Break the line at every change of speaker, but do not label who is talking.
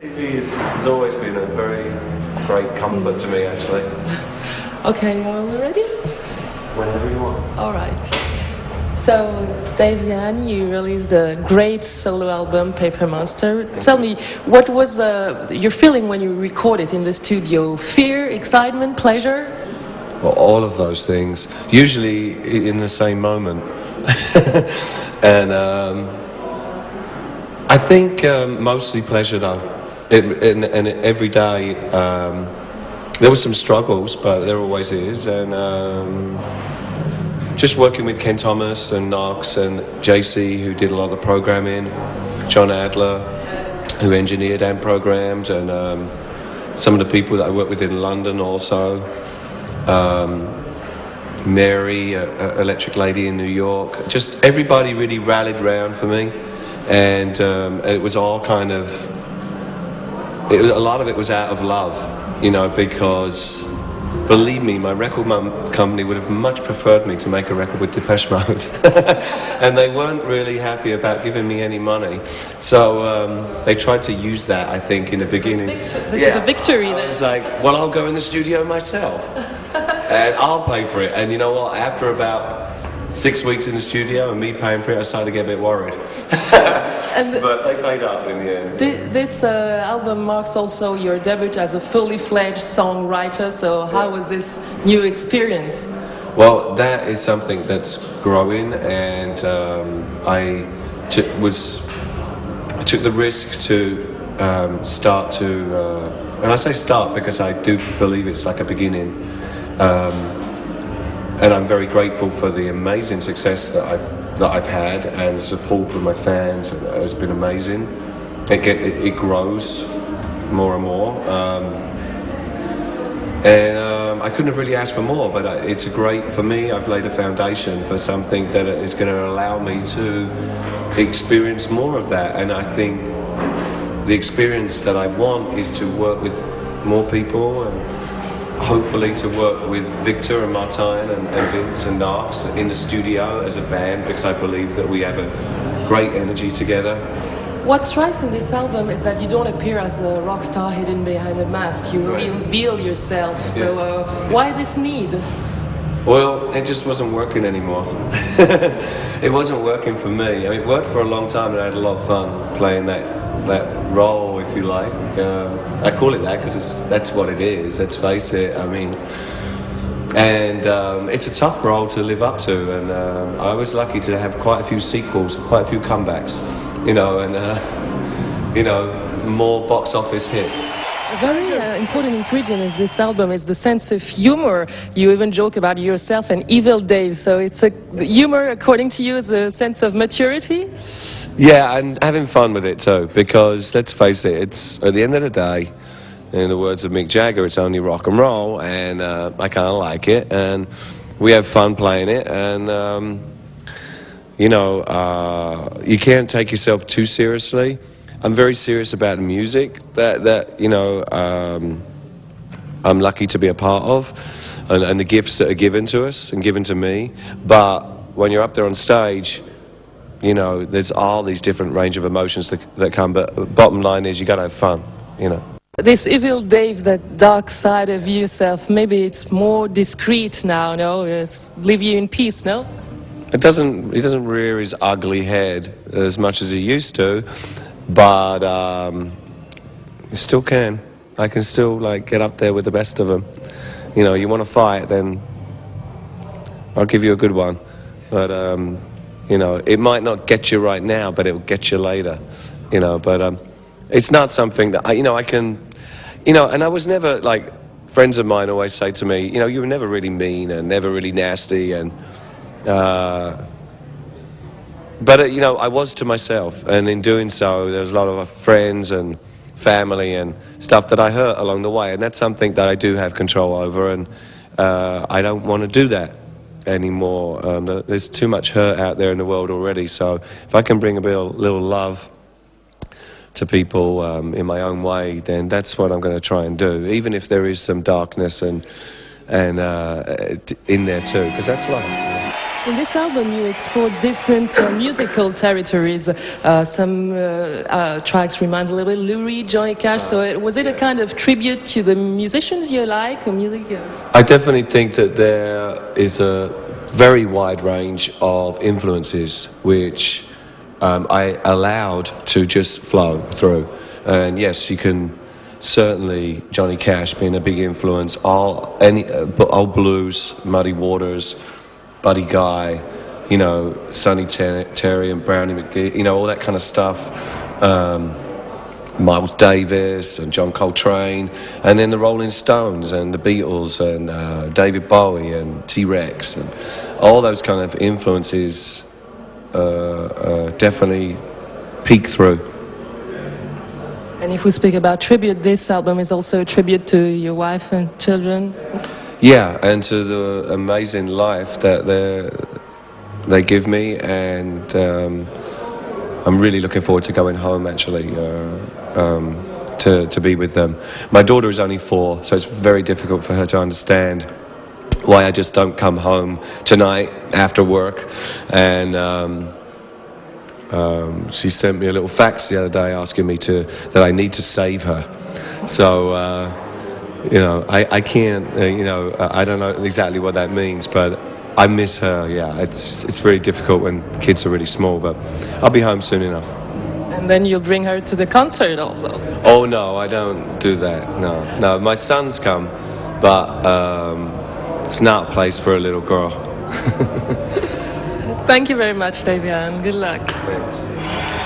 It's always been a very great comfort to me, actually.
Okay, are we ready?
Whenever you want.
All right. So, Gahan, you released a great solo album, Paper Monster. Tell me, what was your feeling when you recorded in the studio? Fear, excitement, pleasure?
Well, all of those things, usually in the same moment. And I think mostly pleasure, though. And every day there were some struggles, but there always is. And just working with Ken Thomas and Knox and JC, who did a lot of the programming, John Adler, who engineered and programmed, and some of the people that I worked with in London also. Mary, Electric Lady in New York. Just everybody really rallied round for me, and it was all kind of. A lot of it was out of love, you know, because, believe me, my record company would have much preferred me to make a record with Depeche Mode. And they weren't really happy about giving me any money. So they tried to use that, I think, in the beginning.
This is a victory then.
I was like, well, I'll go in the studio myself. And I'll pay for it. And you know what? After about 6 weeks in the studio and me paying for it, I started to get a bit worried. But they paid up in the end.
This album marks also your debut as a fully fledged songwriter. So how was this new experience?
Well, that is something that's growing, and I took the risk to start to, and I say start because I do believe it's like a beginning. And I'm very grateful for the amazing success that I've had, and the support from my fans has been amazing. It grows more and more, and I couldn't have really asked for more. But it's great for me. I've laid a foundation for something that is going to allow me to experience more of that. And I think the experience that I want is to work with more people, and hopefully to work with Victor and Martijn and Vince and Knox in the studio as a band, because I believe that we have a great energy together.
What strikes in this album is that you don't appear as a rock star hidden behind a mask. You really reveal yourself. Yeah. So why this need?
Well, it just wasn't working anymore. It wasn't working for me. I mean, it worked for a long time, and I had a lot of fun playing that role, if you like. I call it that because that's what it is. Let's face it. I mean, and it's a tough role to live up to. And I was lucky to have quite a few sequels, quite a few comebacks, you know, and you know, more box office hits.
A very important ingredient in this album is the sense of humor. You even joke about yourself and Evil Dave. So it's humor, according to you, is a sense of maturity?
Yeah, and having fun with it too, because let's face it, it's at the end of the day, in the words of Mick Jagger, it's only rock and roll, and I kind of like it, and we have fun playing it, and you know, you can't take yourself too seriously. I'm very serious about the music that you know, I'm lucky to be a part of, and the gifts that are given to us and given to me. But when you're up there on stage, you know, there's all these different range of emotions that come. But bottom line is, you got to have fun, you know.
This Evil Dave, that dark side of yourself, maybe it's more discreet now, no? Leave you in peace, no?
He doesn't rear his ugly head as much as he used to. But you still can. I can still like get up there with the best of them. You know, you want to fight, then I'll give you a good one. But you know, it might not get you right now, but it will get you later. You know, but it's not something that I can. You know, and I was never like, friends of mine always say to me, you know, you were never really mean and never really nasty, and. But, you know, I was to myself, and in doing so, there was a lot of friends and family and stuff that I hurt along the way, and that's something that I do have control over, and I don't want to do that anymore. There's too much hurt out there in the world already, so if I can bring a little love to people in my own way, then that's what I'm going to try and do, even if there is some darkness and in there too, because that's life.
In this album, you explored different musical territories. Some tracks remind a little bit Lou Reed, Johnny Cash. So was it a kind of tribute to the musicians you like, or music?
I definitely think that there is a very wide range of influences which I allowed to just flow through. And yes, you can certainly Johnny Cash being a big influence. All blues, Muddy Waters, Buddy Guy, you know, Sonny Terry and Brownie McGee, you know, all that kind of stuff. Miles Davis and John Coltrane, and then the Rolling Stones and the Beatles and David Bowie and T-Rex, and all those kind of influences definitely peek through.
And if we speak about tribute, this album is also a tribute to your wife and children.
Yeah, and to the amazing life that they give me, and I'm really looking forward to going home actually to be with them. My daughter is only 4, so it's very difficult for her to understand why I just don't come home tonight after work. And she sent me a little fax the other day asking me that I need to save her. So you know, I can't, you know, I don't know exactly what that means, but I miss her. Yeah, it's very difficult when kids are really small, but I'll be home soon enough.
And then you'll bring her to the concert also.
Oh no, I don't do that. No, my sons come, but it's not a place for a little girl.
Thank you very much, David, and good luck.
Thanks.